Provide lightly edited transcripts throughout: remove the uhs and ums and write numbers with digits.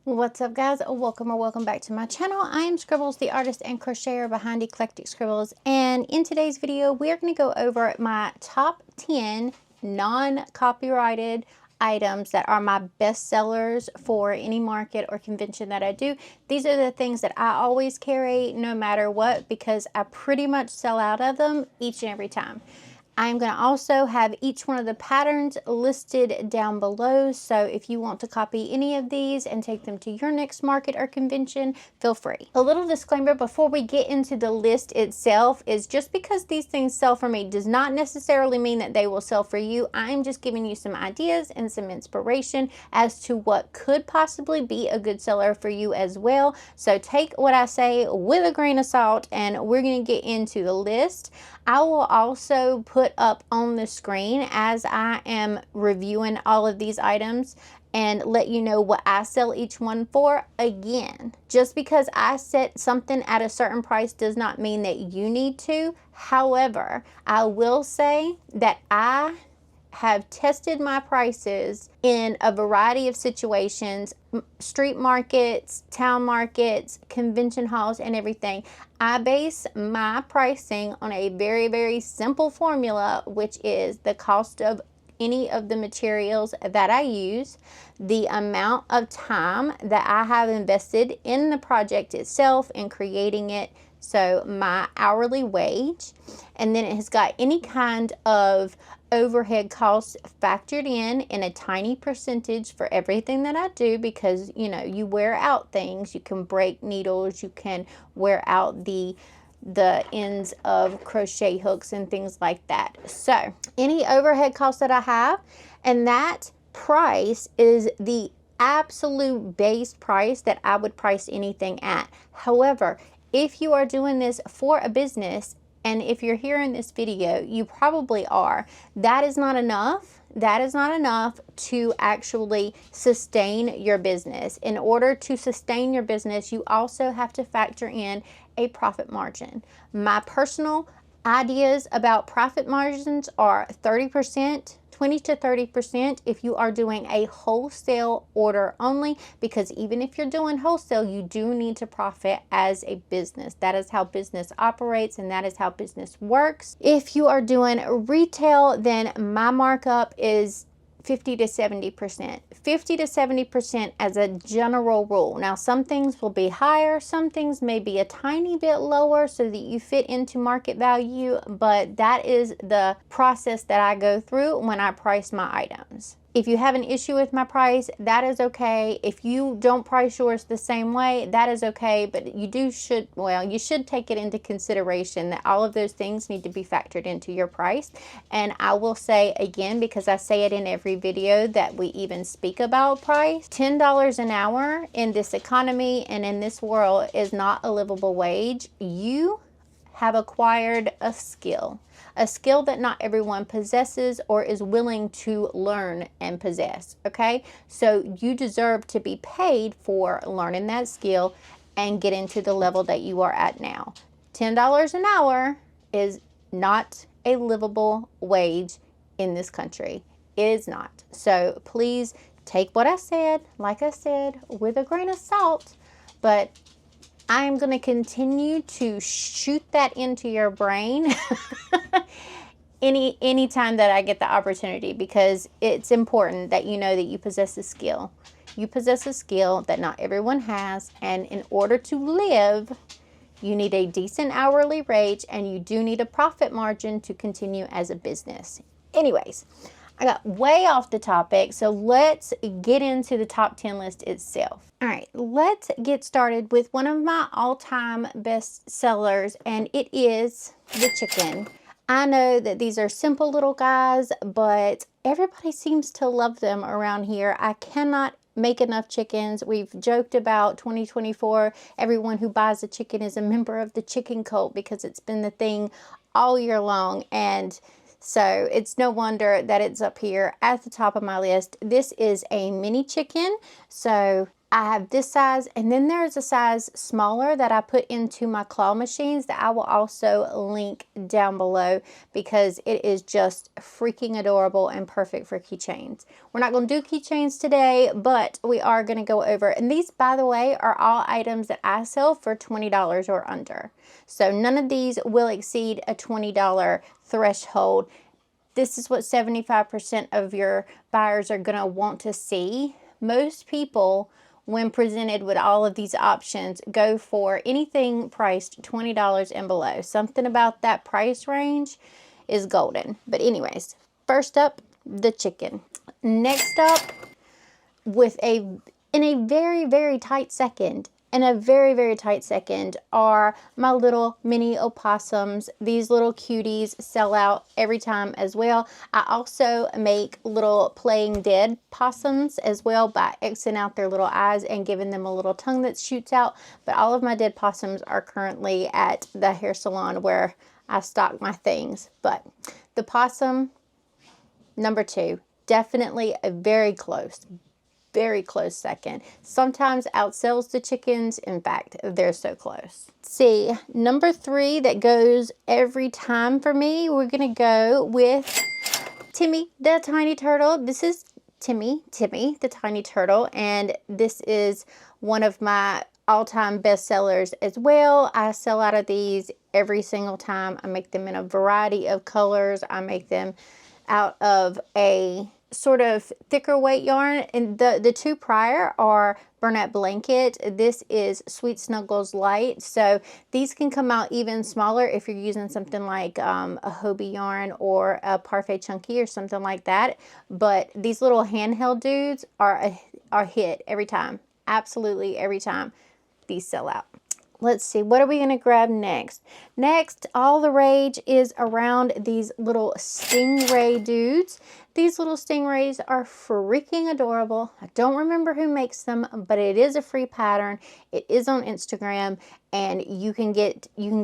What's up, guys? Welcome back to my channel. I am Scribbles, the artist and crocheter behind Eclectic Scribbles, and in today's video we're going to go over my top 10 non-copyrighted items that are my best sellers for any market or convention that I do. These are the things that I always carry no matter what, because I pretty much sell out of them each and every time. I'm going to also have each one of the patterns listed down below, so if you want to copy any of these and take them to your next market or convention, feel free. A little disclaimer before we get into the list itself is just because these things sell for me does not necessarily mean that they will sell for you. I'm just giving you some ideas and some inspiration as to what could possibly be a good seller for you as well. So take what I say with a grain of salt, and we're going to get into the list. I will also put up on the screen as I am reviewing all of these items and let you know what I sell each one for. Again, just because I set something at a certain price does not mean that you need to. However, I will say that I have tested my prices in a variety of situations, street markets, town markets, convention halls, and everything. I base my pricing on a very simple formula, which is the cost of any of the materials that I use, the amount of time that I have invested in the project itself and creating it, so my hourly wage, and then it has got any kind of overhead costs factored in a tiny percentage for everything that I do, because you know, you wear out things, you can break needles, you can wear out the ends of crochet hooks and things like that. So any overhead costs that I have, and that price is the absolute base price that I would price anything at. However, if you are doing this for a business, and if you're hearing this video, you probably are, that is not enough. That is not enough to actually sustain your business. In order to sustain your business, you also have to factor in a profit margin. My personal ideas about profit margins are 30%, 20 to 30% if you are doing a wholesale order only, because even if you're doing wholesale, you do need to profit as a business. That is how business operates, and that is how business works. If you are doing retail, then my markup is 50 to 70%. 50 to 70% as a general rule. Now, some things will be higher, some things may be a tiny bit lower so that you fit into market value, but that is the process that I go through when I price my items. If you have an issue with my price, that is okay. If you don't price yours the same way, that is okay, but you should take it into consideration that all of those things need to be factored into your price. And I will say again, because I say it in every video that we even speak about price, $10 an hour in this economy and in this world is not a livable wage. You have acquired a skill that not everyone possesses or is willing to learn and possess, okay? So you deserve to be paid for learning that skill and getting to the level that you are at now. $10 an hour is not a livable wage in this country. It is not. So please take what I said, like I said, with a grain of salt, but I am going to continue to shoot that into your brain anytime that I get the opportunity, because it's important that you know that you possess a skill. You possess a skill that not everyone has, and in order to live, you need a decent hourly rate, and you do need a profit margin to continue as a business. Anyways, I got way off the topic, so let's get into the top 10 list itself. All right, let's get started with one of my all-time best sellers, and it is the chicken. I know that these are simple little guys, but everybody seems to love them around here. I cannot make enough chickens. We've joked about 2024. Everyone who buys a chicken is a member of the chicken cult, because it's been the thing all year long, and so it's no wonder that it's up here at the top of my list. This is a mini chicken. So I have this size, and then there's a size smaller that I put into my claw machines that I will also link down below because it is just freaking adorable and perfect for keychains. We're not going to do keychains today, but we are going to go over, and these, by the way, are all items that I sell for $20 or under. So none of these will exceed a $20 threshold. This is what 75% of your buyers are going to want to see. Most people, when presented with all of these options, go for anything priced $20 and below. Something about that price range is golden. But anyways, first up, the chicken. Next up, in a very, very tight second, are my little mini opossums. These little cuties sell out every time as well. I also make little playing dead possums as well by Xing out their little eyes and giving them a little tongue that shoots out. But all of my dead possums are currently at the hair salon where I stock my things. But the possum, number 2, definitely a very close second. Sometimes outsells the chickens. In fact, they're so close. Let's see, number 3 that goes every time for me, we're gonna go with Timmy the tiny turtle. This is Timmy the tiny turtle, and this is one of my all-time best sellers as well. I sell out of these every single time. I make them in a variety of colors. I make them out of a sort of thicker weight yarn, and the 2 prior are Burnett Blanket. This is Sweet Snuggles Light, so these can come out even smaller if you're using something like a Hobie yarn or a Parfait Chunky or something like that. But these little handheld dudes are a hit every time, absolutely every time. These sell out. Let's see, what are we going to grab next? Next, all the rage is around these little stingray dudes. These little stingrays are freaking adorable. I don't remember who makes them, but it is a free pattern. It is on Instagram, and you can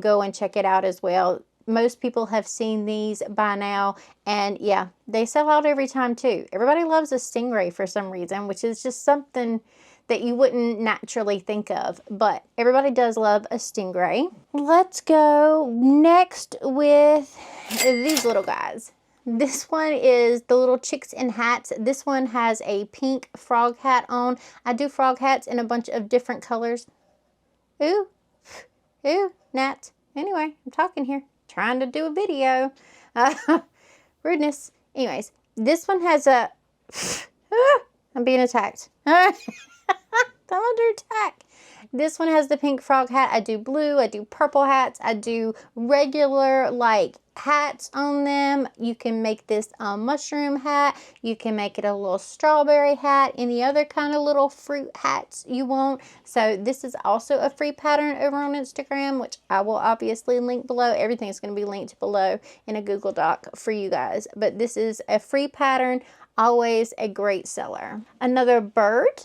go and check it out as well. Most people have seen these by now, and yeah, they sell out every time too. Everybody loves a stingray for some reason, which is just something that you wouldn't naturally think of, but everybody does love a stingray. Let's go next with these little guys. This one is the little chicks in hats. This one has a pink frog hat on. I do frog hats in a bunch of different colors. Ooh, gnats. Anyway, I'm talking here, trying to do a video. Rudeness. Anyways, this one has a, I'm being attacked. I'm under attack. This one has the pink frog hat. I do blue, I do purple hats, I do regular like hats on them. You can make this a mushroom hat. You can make it a little strawberry hat, any other kind of little fruit hats you want. So this is also a free pattern over on Instagram, which I will obviously link below. Everything's going to be linked below in a Google Doc for you guys. But this is a free pattern, always a great seller. Another bird.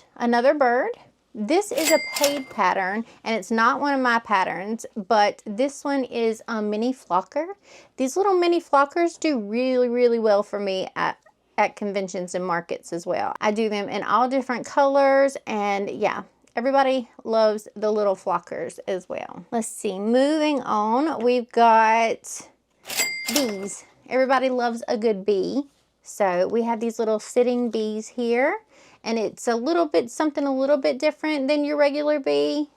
This is a paid pattern, and it's not one of my patterns, but this one is a mini flocker. These little mini flockers do really, really well for me at conventions and markets as well. I do them in all different colors, and yeah, everybody loves the little flockers as well. Let's see, moving on, we've got bees. Everybody loves a good bee. So we have these little sitting bees here, and it's a little bit, something a little bit different than your regular bee,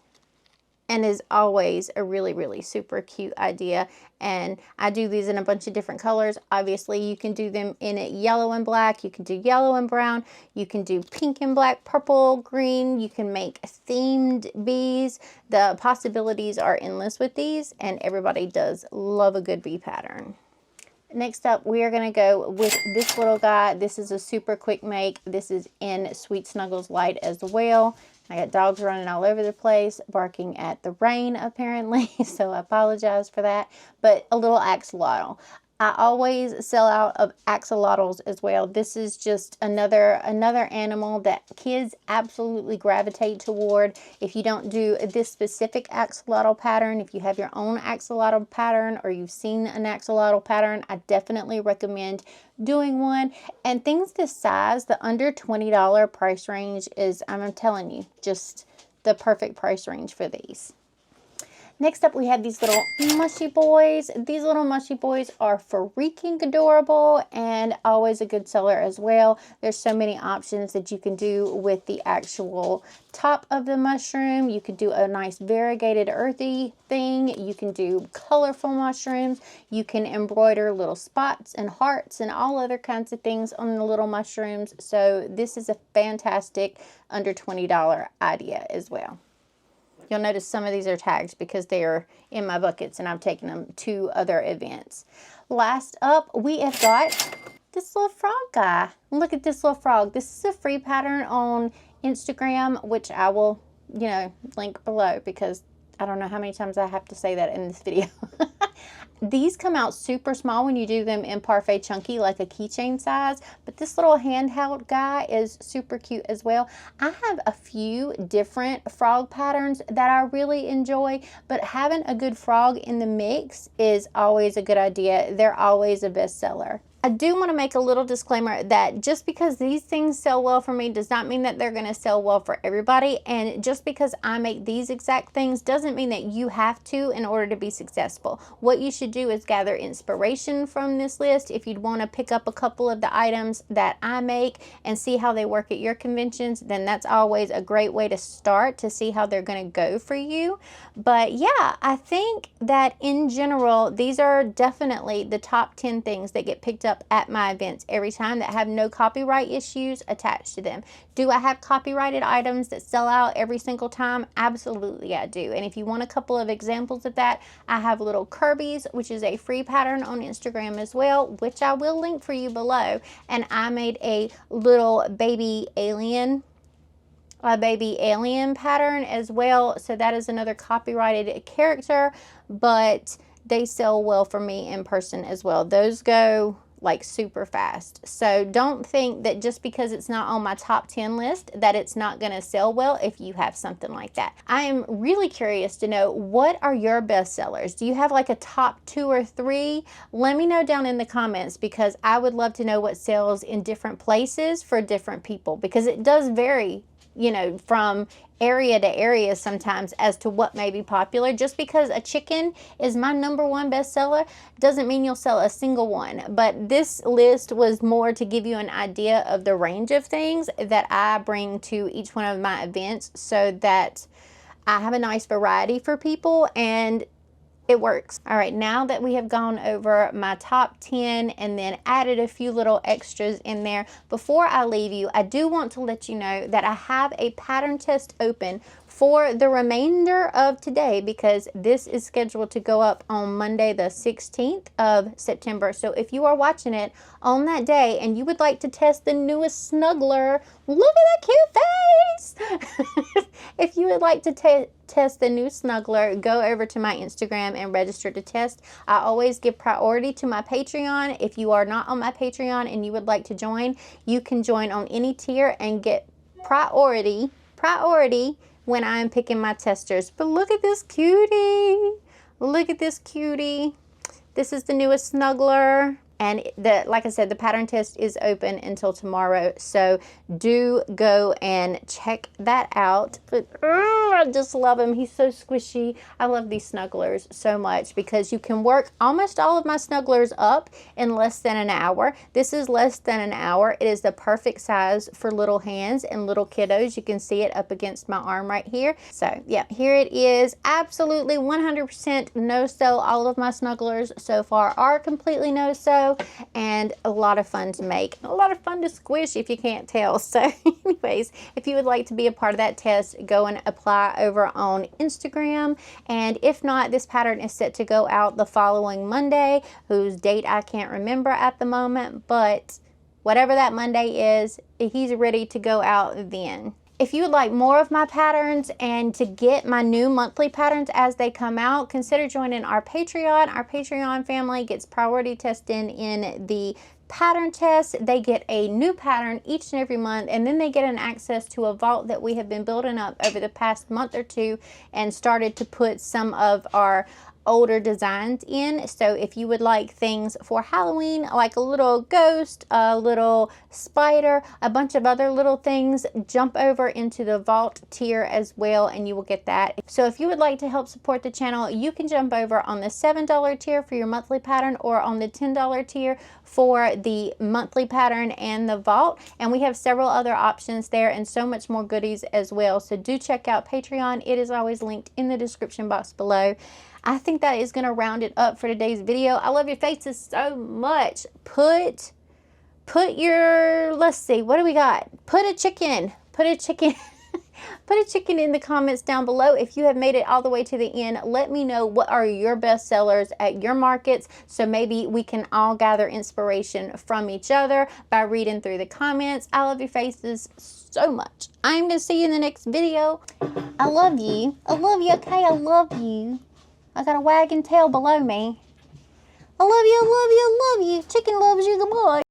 and is always a really, really super cute idea. And I do these in a bunch of different colors. Obviously, you can do them in yellow and black. You can do yellow and brown. You can do pink and black, purple, green. You can make themed bees. The possibilities are endless with these, and everybody does love a good bee pattern. Next up, we are going to go with this little guy. This is a super quick make. This is in Sweet Snuggles Light as well. I got dogs running all over the place, barking at the rain apparently, so I apologize for that. But a little axolotl. I always sell out of axolotls as well. This is just another animal that kids absolutely gravitate toward. If you don't do this specific axolotl pattern, if you have your own axolotl pattern or you've seen an axolotl pattern, I definitely recommend doing one. And things this size, the under $20 price range is, I'm telling you, just the perfect price range for these. Next up, we have these little mushy boys. These little mushy boys are freaking adorable and always a good seller as well. There's so many options that you can do with the actual top of the mushroom. You could do a nice variegated earthy thing. You can do colorful mushrooms. You can embroider little spots and hearts and all other kinds of things on the little mushrooms. So this is a fantastic under $20 idea as well. You'll notice some of these are tagged because they are in my buckets and I'm taking them to other events. Last up, we have got this little frog guy. Look at this little frog. This is a free pattern on Instagram, which I will, link below because I don't know how many times I have to say that in this video. These come out super small when you do them in Parfait Chunky, like a keychain size, but this little handheld guy is super cute as well. I have a few different frog patterns that I really enjoy, but having a good frog in the mix is always a good idea. They're always a bestseller. I do want to make a little disclaimer that just because these things sell well for me does not mean that they're going to sell well for everybody. And just because I make these exact things doesn't mean that you have to in order to be successful. What you should do is gather inspiration from this list. If you'd want to pick up a couple of the items that I make and see how they work at your conventions, then that's always a great way to start to see how they're going to go for you. But yeah, I think that in general, these are definitely the top 10 things that get picked up at my events every time that have no copyright issues attached to them. Do I have copyrighted items that sell out every single time? Absolutely I do. And if you want a couple of examples of that, I have little Kirby's, which is a free pattern on Instagram as well, which I will link for you below. And I made a little baby alien pattern as well. So that is another copyrighted character, but they sell well for me in person as well. Those go like super fast. So don't think that just because it's not on my top 10 list that it's not going to sell well if you have something like that. I am really curious to know, what are your best sellers? Do you have like a top 2 or 3? Let me know down in the comments because I would love to know what sells in different places for different people, because it does vary, from area to area sometimes as to what may be popular. Just because a chicken is my #1 bestseller doesn't mean you'll sell a single one. But this list was more to give you an idea of the range of things that I bring to each one of my events so that I have a nice variety for people and it works. All right, now that we have gone over my top 10 and then added a few little extras in there, before I leave you, I do want to let you know that I have a pattern test open for the remainder of today because this is scheduled to go up on Monday the 16th of September. So if you are watching it on that day and you would like to test the newest snuggler, look at that cute face! If you would like to test the new snuggler, go over to my Instagram and register to test. I always give priority to my Patreon. If you are not on my Patreon and you would like to join, you can join on any tier and get priority when I'm picking my testers. But look at this cutie. Look at this cutie. This is the newest snuggler. And like I said, the pattern test is open until tomorrow. So do go and check that out. But I just love him. He's so squishy. I love these snugglers so much because you can work almost all of my snugglers up in less than an hour. This is less than an hour. It is the perfect size for little hands and little kiddos. You can see it up against my arm right here. So yeah, here it is. Absolutely 100% no-sew. All of my snugglers so far are completely no-sew. And a lot of fun to make, a lot of fun to squish if you can't tell. So anyways, if you would like to be a part of that test, go and apply over on Instagram. And if not, this pattern is set to go out the following Monday, whose date I can't remember at the moment, but whatever that Monday is, he's ready to go out then. If you would like more of my patterns and to get my new monthly patterns as they come out, consider joining our Patreon. Our Patreon family gets priority tested in the pattern test. They get a new pattern each and every month, and then they get an access to a vault that we have been building up over the past month or two and started to put some of our older designs in. So if you would like things for Halloween, like a little ghost, a little spider, a bunch of other little things, jump over into the vault tier as well and you will get that. So if you would like to help support the channel, you can jump over on the $7 tier for your monthly pattern or on the $10 tier for the monthly pattern and the vault. And we have several other options there and so much more goodies as well. So do check out Patreon. It is always linked in the description box below. I think that is going to round it up for today's video. I love your faces so much. Put your, let's see, what do we got? Put a chicken put a chicken in the comments down below. If you have made it all the way to the end, let me know what are your best sellers at your markets, so maybe we can all gather inspiration from each other by reading through the comments. I love your faces so much. I'm going to see you in the next video. I love you. I love you, okay? I love you. I got a wagging tail below me. I love you, I love you, I love you. Chicken loves you. Goodbye.